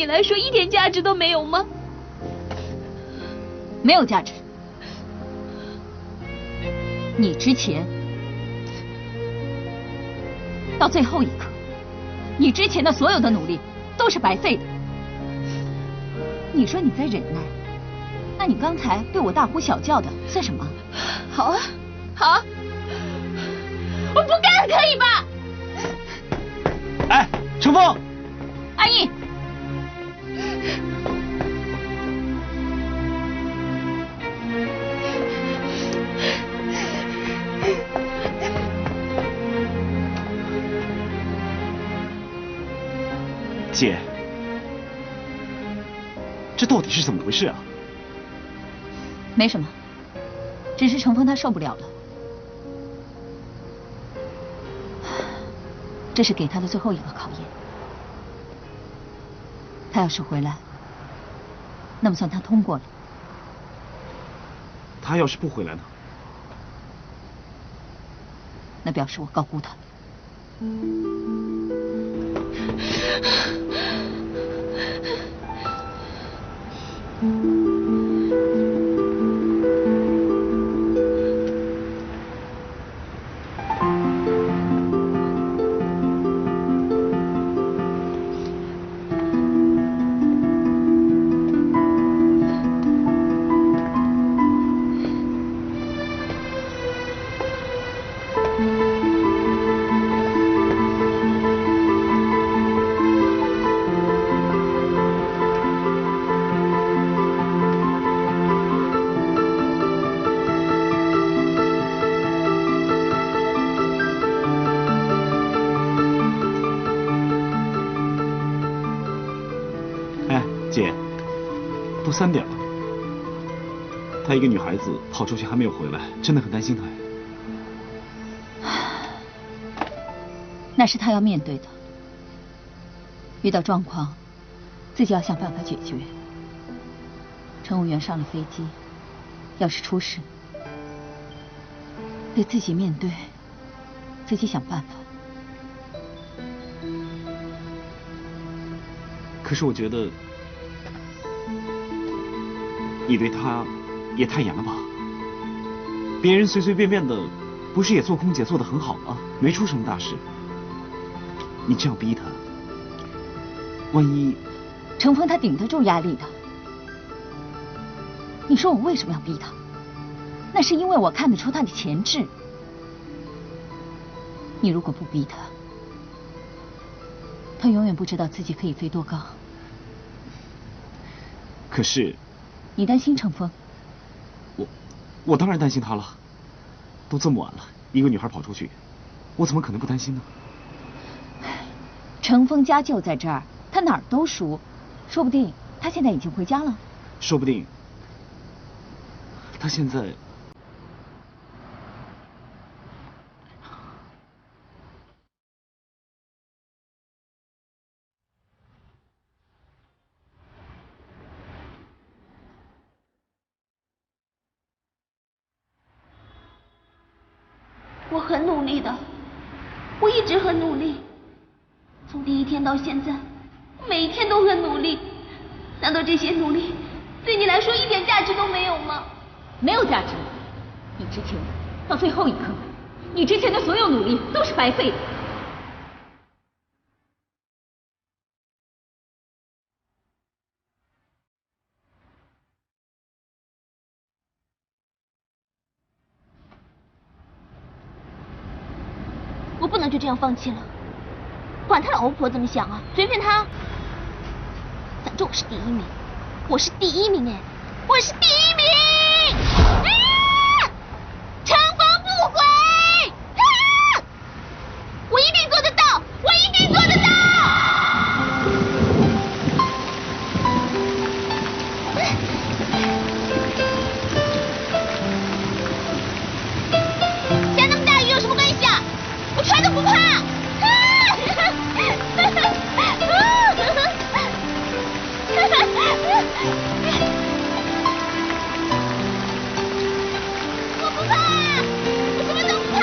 你来说一点价值都没有吗？没有价值。你之前到最后一刻，你之前的所有的努力都是白费的。你说你在忍耐，那你刚才对我大呼小叫的算什么？好啊，好啊，我不干了，可以吧？哎，程峰，阿义，姐，这到底是怎么回事啊？没什么，只是程峰他受不了了。这是给他的最后一个考验。他要是回来，那么算他通过了。他要是不回来呢？那表示我高估他。姐，都3点了，她一个女孩子跑出去还没有回来，真的很担心她呀。那是他要面对的，遇到状况，自己要想办法解决。乘务员上了飞机，要是出事，得自己面对，自己想办法。可是我觉得，你对他也太严了吧？别人随随便便的，不是也做空姐做得很好吗？没出什么大事。你这样逼他，万一……程峰他顶得住压力的。你说我为什么要逼他？那是因为我看得出他的潜质。你如果不逼他，他永远不知道自己可以飞多高。可是，你担心程峰？我当然担心他了。都这么晚了，一个女孩跑出去，我怎么可能不担心呢？程峰家就在这儿，他哪儿都熟，说不定他现在已经回家了。说不定他现在……我很努力的，我一直很努力，从第一天到现在，每一天都很努力。难道这些努力对你来说一点价值都没有吗？没有价值。你之前到最后一刻，你之前的所有努力都是白费的。我不能就这样放弃了，管他老婆怎么想啊，随便他。反正我是第一名，我是第一名哎，我是第一名！啊！乘风不悔！啊！我一定做得到，我一定做得到！下那么大雨有什么关系啊？我船都不怕！我不怕，我什么都不怕。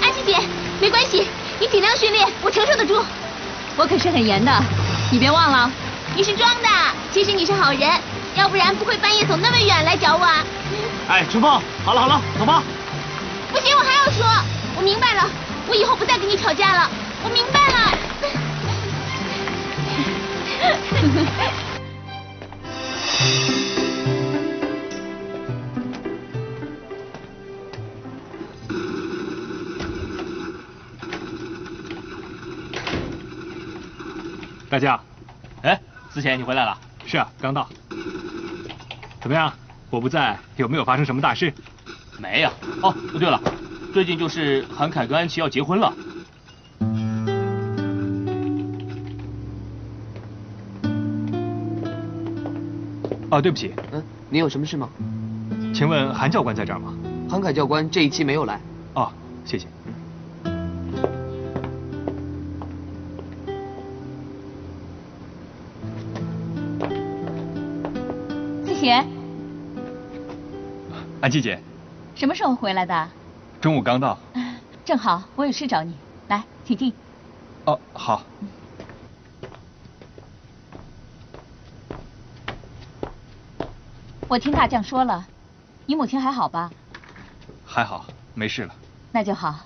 安心没关系，你尽量训练，我承受得住。我可是很严的，你别忘了。你是装的，其实你是好人，要不然不会半夜走那么远来找我啊。哎，春风，好了好了，走吧。不行，我还要说，我明白了，我以后不再跟你吵架了，我明白了。大家，哎，思贤，你回来了？是啊，刚到。怎么样？我不在，有没有发生什么大事？没呀。哦，对了，最近就是韩凯跟安琪要结婚了。哦，对不起。你有什么事吗？请问韩教官在这儿吗？韩凯教官这一期没有来。哦，谢谢。思贤，安琪姐，什么时候回来的？中午刚到。正好，我有事找你，来，请进。哦，好。我听大将说了，你母亲还好吧？还好，没事了。那就好。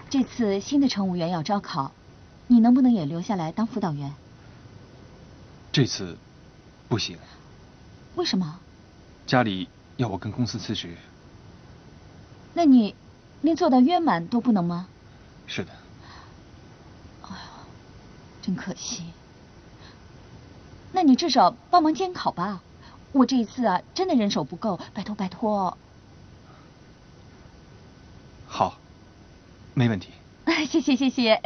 这次新的乘务员要招考，你能不能也留下来当辅导员？这次不行。为什么？家里要我跟公司辞职。那你连做到圆满都不能吗？是的。哎呦，真可惜。那你至少帮忙监考吧，我这一次啊真的人手不够，拜托拜托。好，没问题。谢谢谢谢。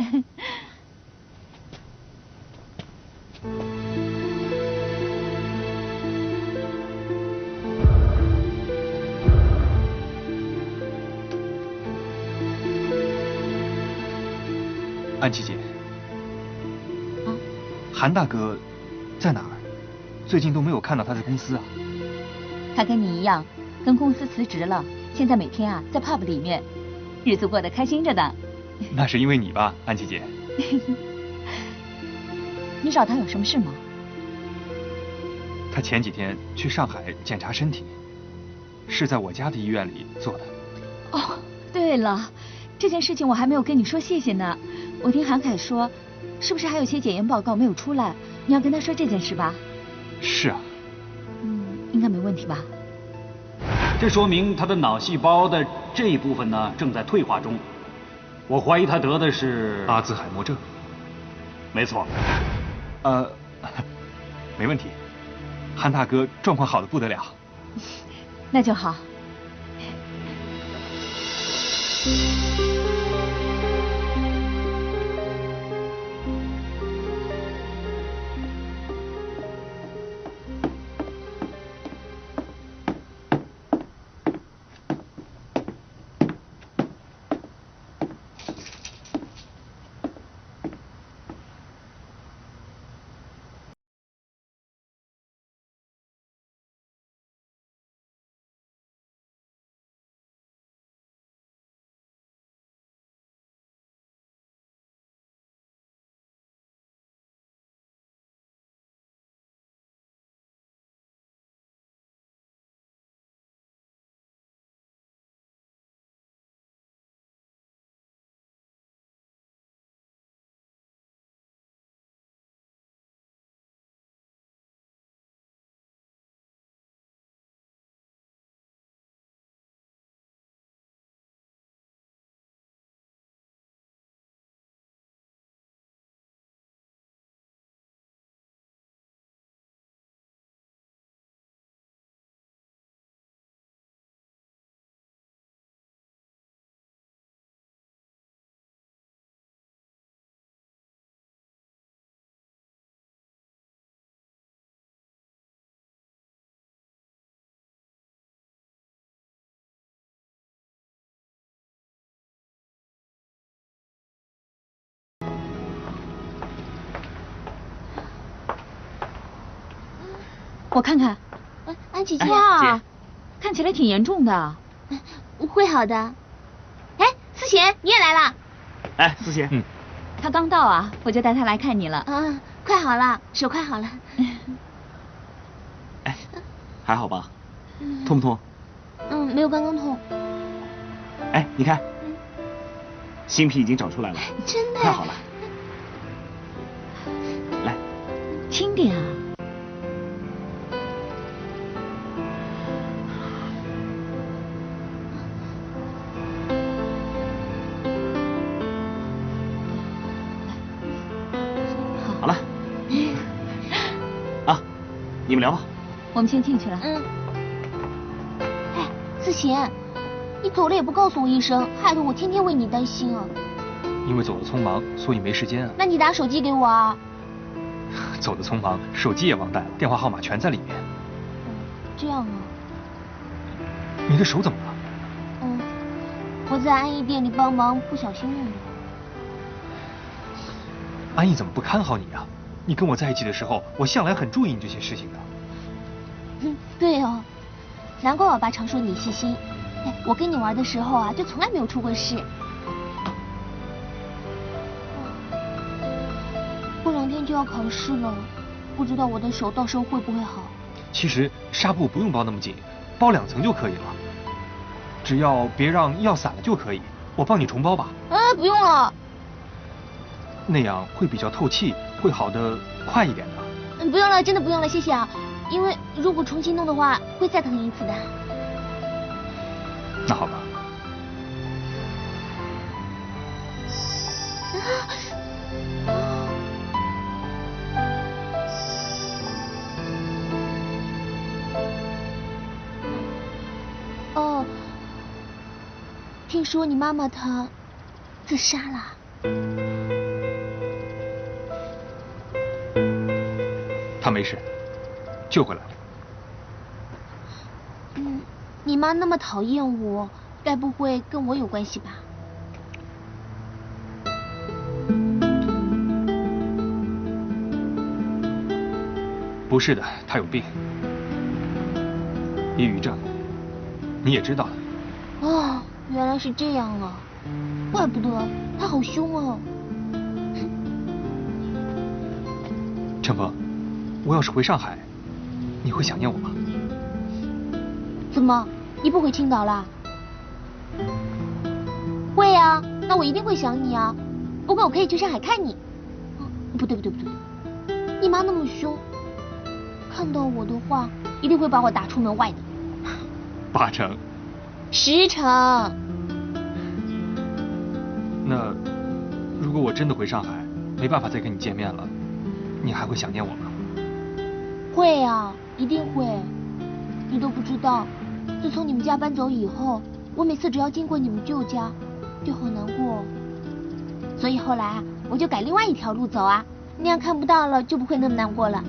安琪姐，啊，韩大哥在哪儿？最近都没有看到他在公司啊。他跟你一样，跟公司辞职了，现在每天啊在 pub 里面，日子过得开心着呢。那是因为你吧，安琪姐。你找他有什么事吗？他前几天去上海检查身体，是在我家的医院里做的。哦，对了，这件事情我还没有跟你说谢谢呢。我听韩凯说，是不是还有些检验报告没有出来？你要跟他说这件事吧？是啊。应该没问题吧？这说明他的脑细胞的这一部分呢正在退化中。我怀疑他得的是阿兹海默症。没错。没问题。韩大哥状况好得不得了。那就好。我看看。安琪姐。哇，看起来挺严重的。会好的。哎，思贤，你也来了？哎，思贤，他刚到啊，我就带他来看你了。啊，快好了，手快好了。哎，还好吧？痛不痛？没有刚刚痛。哎，你看，新皮已经长出来了，真的？快好了。来，轻点啊。好了。啊，你们聊吧。我们先进去了。哎，思贤，你走了也不告诉我一声，害得我天天为你担心啊。因为走得匆忙，所以没时间啊。那你打手机给我啊。走得匆忙，手机也忘带了，电话号码全在里面。这样啊。你的手怎么了？我在安逸店里帮忙，不小心弄的。安逸怎么不看好你啊？你跟我在一起的时候，我向来很注意你这些事情的。对哦，难怪我爸常说你细心。哎，我跟你玩的时候啊，就从来没有出过事。过2天就要考试了，不知道我的手到时候会不会好。其实纱布不用包那么紧，包2层就可以了。只要别让药散了就可以，我帮你重包吧。不用了。那样会比较透气，会好得快一点的。不用了，真的不用了，谢谢啊。因为如果重新弄的话，会再疼一次的。那好吧。哦，听说你妈妈她自杀了。他没事，救回来了。你妈那么讨厌我，该不会跟我有关系吧？不是的，她有病，抑郁症，你也知道的。哦，原来是这样啊，怪不得她好凶哦。程峰，我要是回上海，你会想念我吗？怎么，你不回青岛啦？会啊，那我一定会想你啊。不过我可以去上海看你。不对，你妈那么凶，看到我的话，一定会把我打出门外的。8成。10成。那如果我真的回上海，没办法再跟你见面了，你还会想念我吗？会啊，一定会。你都不知道，自从你们家搬走以后，我每次只要经过你们舅家，就好难过。所以后来啊，我就改另外一条路走啊，那样看不到了就不会那么难过了。